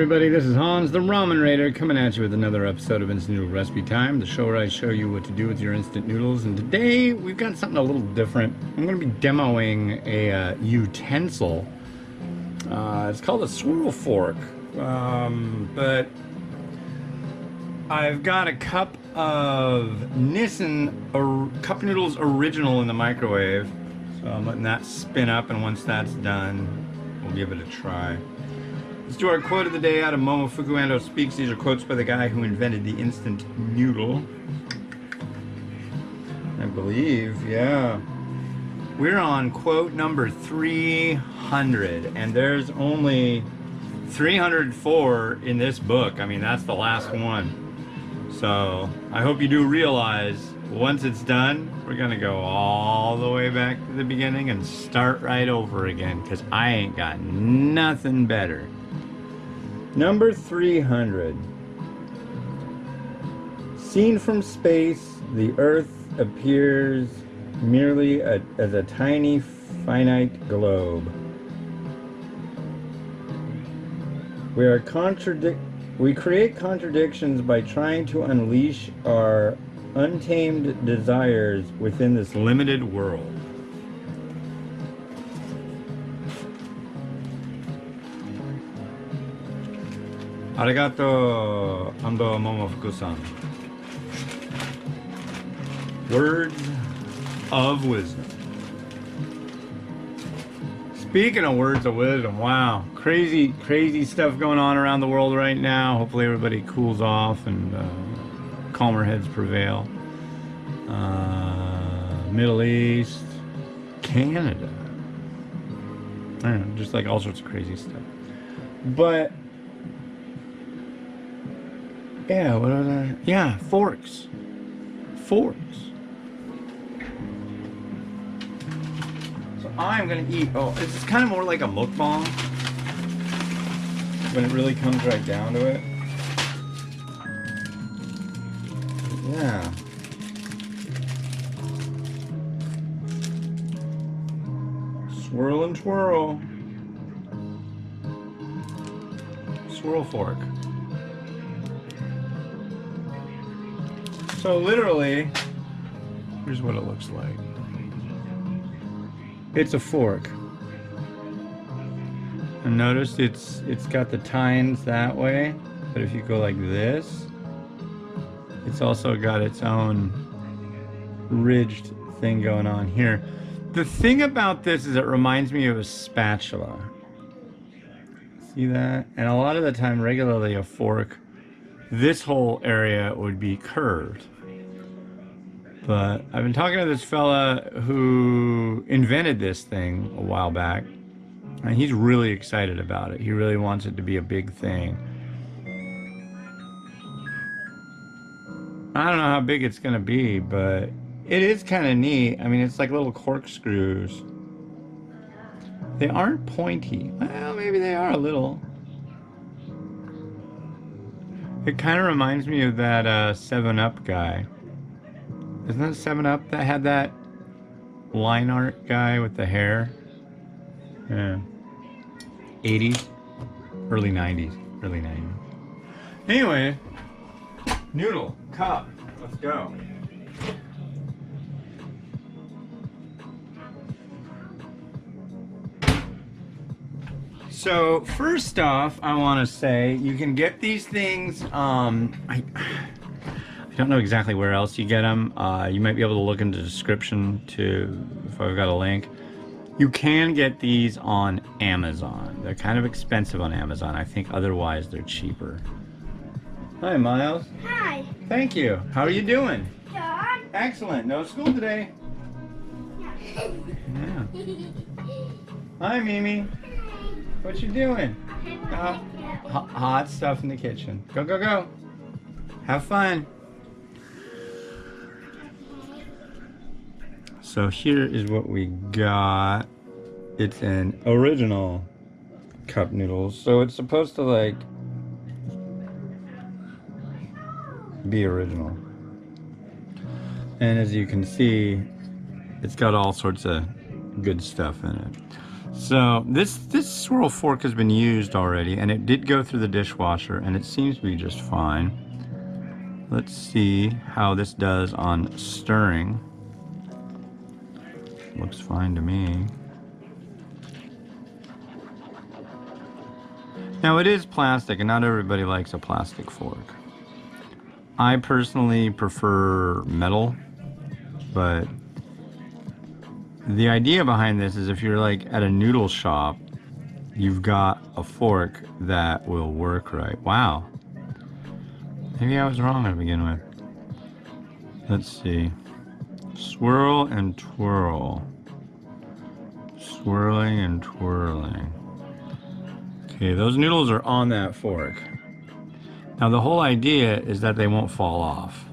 everybody, this is Hans, the Ramen Raider, coming at you with another episode of Instant Noodle Recipe Time, the show where I show you what to do with your instant noodles. And today, we've got something a little different. I'm going to be demoing a utensil. It's called a swirl fork. But I've got a cup of Nissin Cup Noodles Original in the microwave. So I'm letting that spin up, and once that's done, we'll give it a try. Let's do our quote of the day out of Momofuku Ando Speaks. These are quotes by the guy who invented the instant noodle. I believe, yeah. We're on quote number 300, and there's only 304 in this book. I mean, that's the last one. So I hope you do realize once it's done, we're gonna go all the way back to the beginning and start right over again, because I ain't got nothing better. Number 300. Seen from space, the Earth appears merely as a tiny, finite globe. We create contradictions by trying to unleash our untamed desires within this limited world. Arigato, Ando Momofuku-san. Words of wisdom. Speaking of words of wisdom, wow, crazy stuff going on around the world right now. Hopefully everybody cools off and calmer heads prevail. Middle East, Canada. I don't know, just like all sorts of crazy stuff. But yeah, what are they? Yeah, forks. Forks. So I'm gonna eat. Oh, it's kind of more like a mukbang when it really comes right down to it. Yeah. Swirl and twirl. Swirl fork. So literally, here's what it looks like. It's a fork. And notice it's got the tines that way, but if you go like this, it's also got its own ridged thing going on here. The thing about this is it reminds me of a spatula. See that? And a lot of the time, regularly a fork, this whole area would be curved. But I've been talking to this fella who invented this thing a while back, and he's really excited about it. He really wants it to be a big thing. I don't know how big it's gonna be, but it is kind of neat. I mean, it's like little corkscrews. They aren't pointy. Well, maybe they are a little. It kind of reminds me of that 7-Up guy. Isn't that 7-Up that had that line art guy with the hair? Yeah. 80s? Early 90s. Early 90s. Anyway, noodle, cup, let's go. So first off, I want to say you can get these things. I don't know exactly where else you get them. You might be able to look in the description too if I've got a link. You can get these on Amazon. They're kind of expensive on Amazon. I think otherwise they're cheaper. Hi, Miles. Hi. Thank you. How are you doing? John. Excellent. No school today. Yeah. Hi, Mimi. What you doing? Hot stuff in the kitchen. Go, go, go. Have fun. So here is what we got. It's an original cup noodles. So it's supposed to like be original. And as you can see, it's got all sorts of good stuff in it. So this swirl fork has been used already, and it did go through the dishwasher, and it seems to be just fine. Let's see how this does on stirring. Looks fine to me. Now it is plastic, and not everybody likes a plastic fork. I personally prefer metal, but the idea behind this is if you're like at a noodle shop, you've got a fork that will work right. Wow. Maybe I was wrong to begin with. Let's see. Swirl and twirl. Swirling and twirling. Okay, those noodles are on that fork. Now the whole idea is that they won't fall off.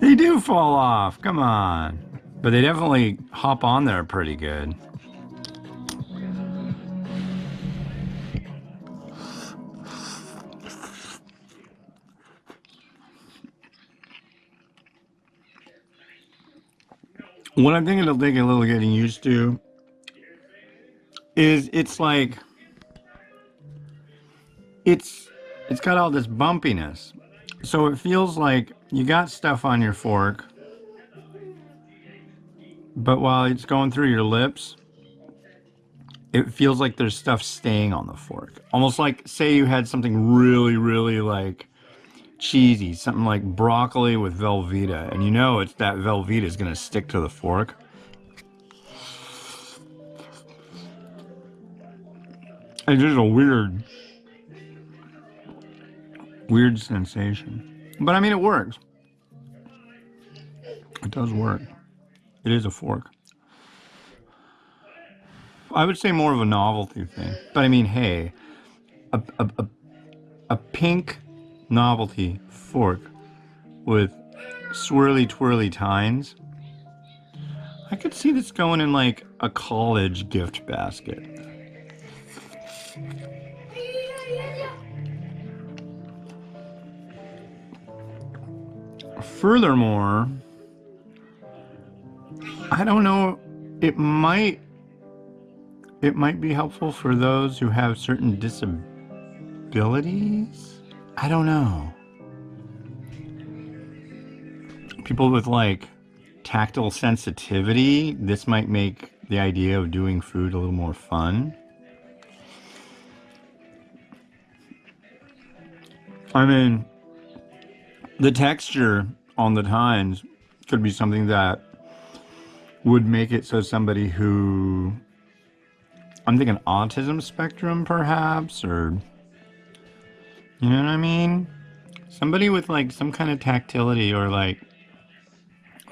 They do fall off, come on. But they definitely hop on there pretty good. What I think it'll take a little getting used to is it's like it's got all this bumpiness. So it feels like you got stuff on your fork, but while it's going through your lips, it feels like there's stuff staying on the fork. Almost like, say you had something really, really like cheesy, something like broccoli with Velveeta, and you know it's that Velveeta is gonna stick to the fork. It's just a weird sensation. But I mean, it works. It does work. It is a fork. I would say more of a novelty thing. But I mean, hey, a pink novelty fork with swirly twirly tines. I could see this going in like a college gift basket. Furthermore, I don't know, it might be helpful for those who have certain disabilities. I don't know. People with like tactile sensitivity, this might make the idea of doing food a little more fun. I mean, the texture on the tines could be something that would make it so somebody who, I'm thinking autism spectrum perhaps, or, you know what I mean? Somebody with like some kind of tactility or like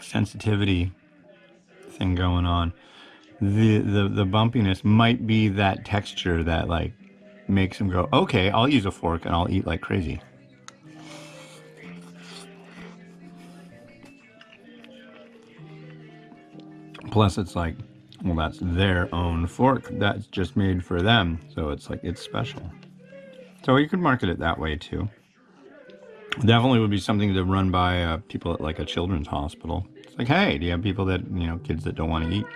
sensitivity thing going on. The bumpiness might be that texture that like makes them go, okay, I'll use a fork and I'll eat like crazy. Plus it's like, well, that's their own fork that's just made for them, so it's like it's special. So you could market it that way too. Definitely would be something to run by people at like a children's hospital. It's like, hey, do you have people that, you know, kids that don't want to eat?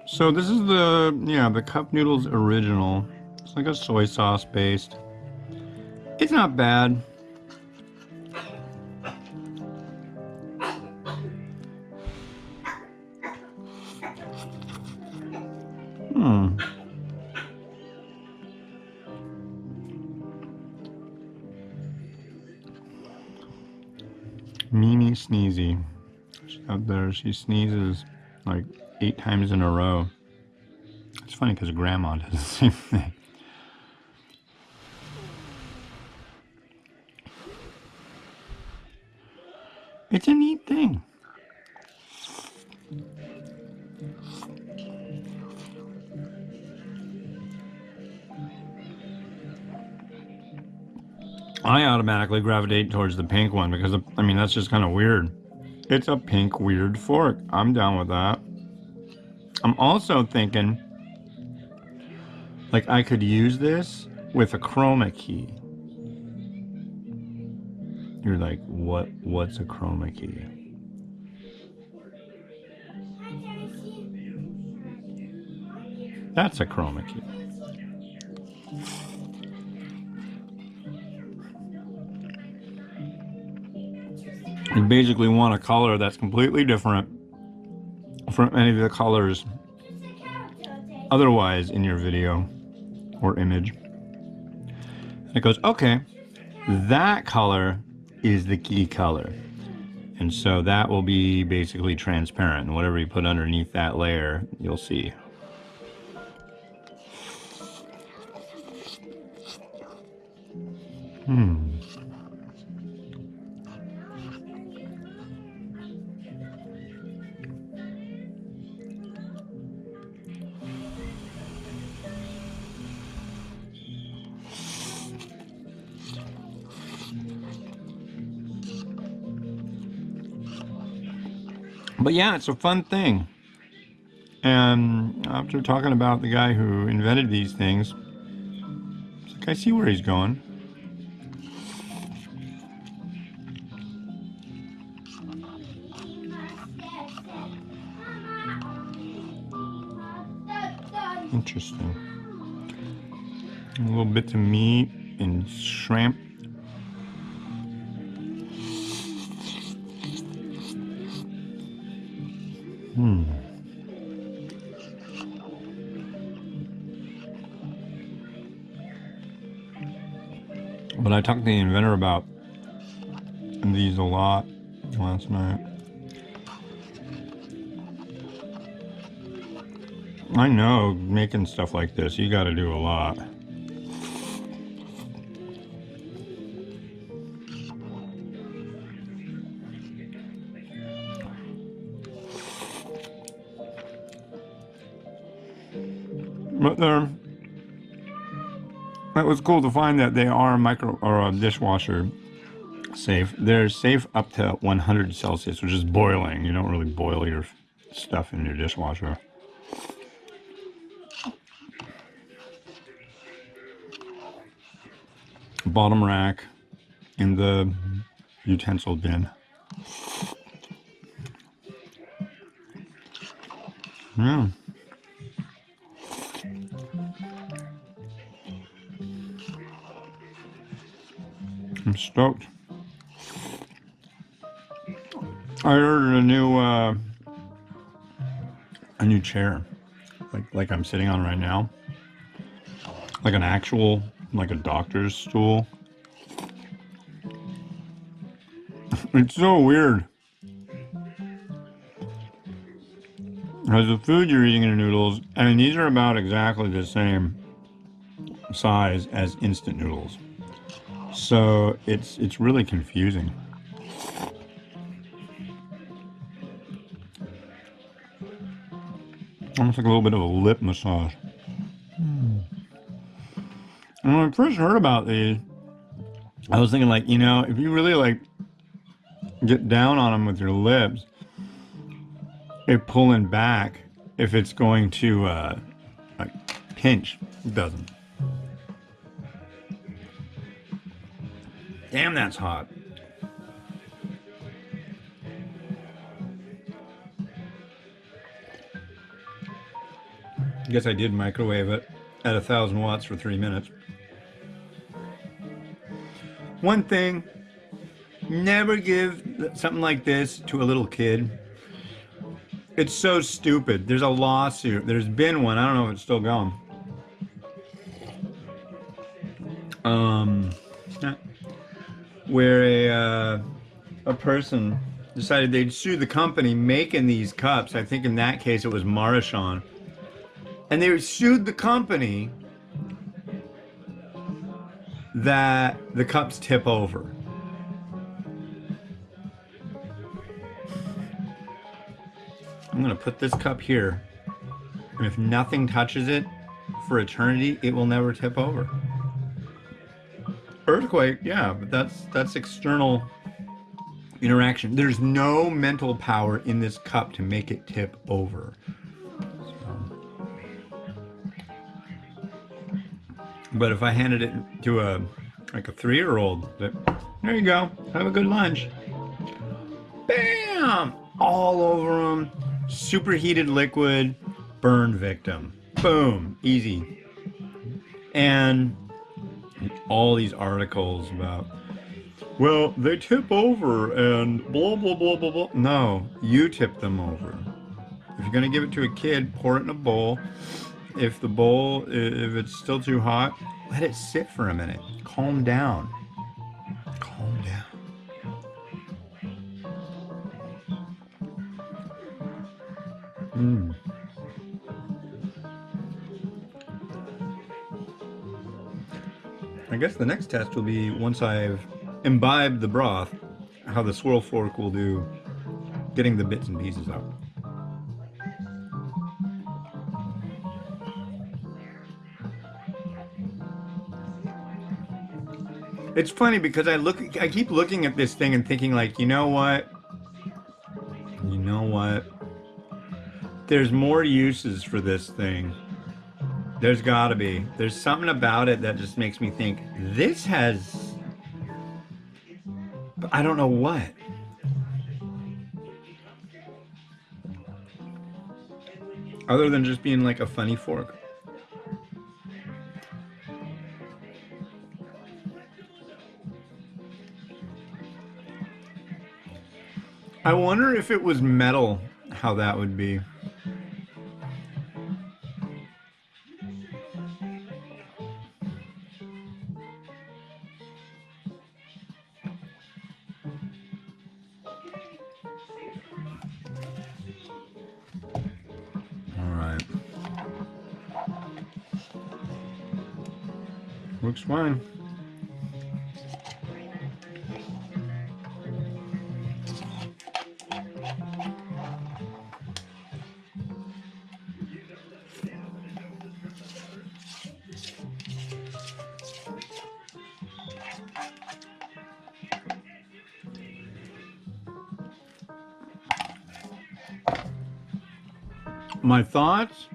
So this is the cup noodles original. It's like a soy sauce based. It's not bad. Mimi Sneezy. She's out there, she sneezes like 8 times in a row. It's funny because grandma does the same thing. It's a neat thing. I automatically gravitate towards the pink one because, I mean, that's just kind of weird. It's a pink weird fork. I'm down with that. I'm also thinking Like I could use this with a chroma key. You're like, what's a chroma key? That's a chroma key. You basically want a color that's completely different from any of the colors otherwise in your video or image. And it goes, okay, that color is the key color. And so that will be basically transparent. And whatever you put underneath that layer, you'll see. But yeah, it's a fun thing. And after talking about the guy who invented these things, it's like I see where he's going. Interesting. A little bits of meat and shrimp. But I talked to the inventor about these a lot last night. I know making stuff like this, you got to do a lot. But it was cool to find that they are micro or dishwasher safe. They're safe up to 100 Celsius, which is boiling. You don't really boil your stuff in your dishwasher. Bottom rack in the utensil bin. Yeah. I'm stoked. I ordered a new chair, like I'm sitting on right now, like an actual, like a doctor's stool. It's so weird. Because the food you're eating in noodles, I mean, these are about exactly the same size as instant noodles. So it's really confusing. Almost like a little bit of a lip massage. And when I first heard about these, I was thinking like, you know, if you really like get down on them with your lips, it pulling back if it's going to like pinch. It doesn't. Damn, that's hot. I guess I did microwave it at 1,000 watts for 3 minutes. One thing, never give something like this to a little kid. It's so stupid. There's a lawsuit. There's been one. I don't know if it's still going. Where a person decided they'd sue the company making these cups. I think in that case it was Marachon. And they sued the company that the cups tip over. I'm gonna put this cup here, and if nothing touches it for eternity, it will never tip over. Earthquake, yeah, but that's external interaction. There's no mental power in this cup to make it tip over. But if I handed it to a 3-year-old, there you go, have a good lunch. Bam! All over them. Superheated liquid, burn victim. Boom, easy. And all these articles about, well, they tip over and blah, blah, blah, blah, blah. No, you tip them over. If you're gonna give it to a kid, pour it in a bowl. If the bowl, if it's still too hot, let it sit for a minute. Calm down. Calm down. I guess the next test will be, once I've imbibed the broth, how the swirl fork will do getting the bits and pieces out. It's funny because I keep looking at this thing and thinking, like, you know what? There's more uses for this thing. There's gotta be. There's something about it that just makes me think, this has, but I don't know what. Other than just being like a funny fork. I wonder if it was metal, how that would be. All right. Looks fine. My thoughts?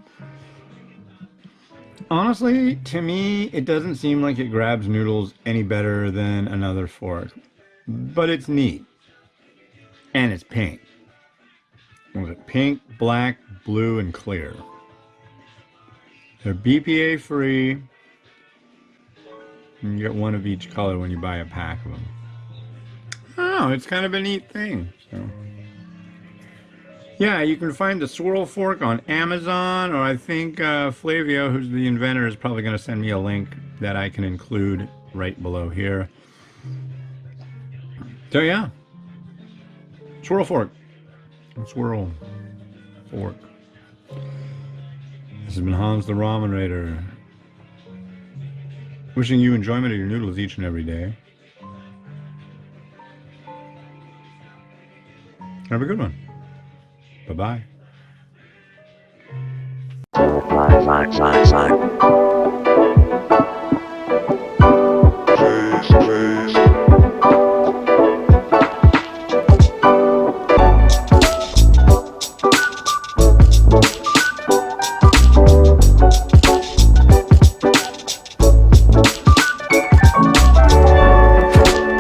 Honestly, to me, it doesn't seem like it grabs noodles any better than another fork. But it's neat. And it's pink. Was it pink, black, blue, and clear? They're BPA free. You get one of each color when you buy a pack of them. Oh, it's kind of a neat thing. So. Yeah, you can find the swirl fork on Amazon, or I think Flavio, who's the inventor, is probably going to send me a link that I can include right below here. So yeah, swirl fork. Swirl fork. This has been Hans the Ramen Raider. Wishing you enjoyment of your noodles each and every day. Have a good one. Bye-bye.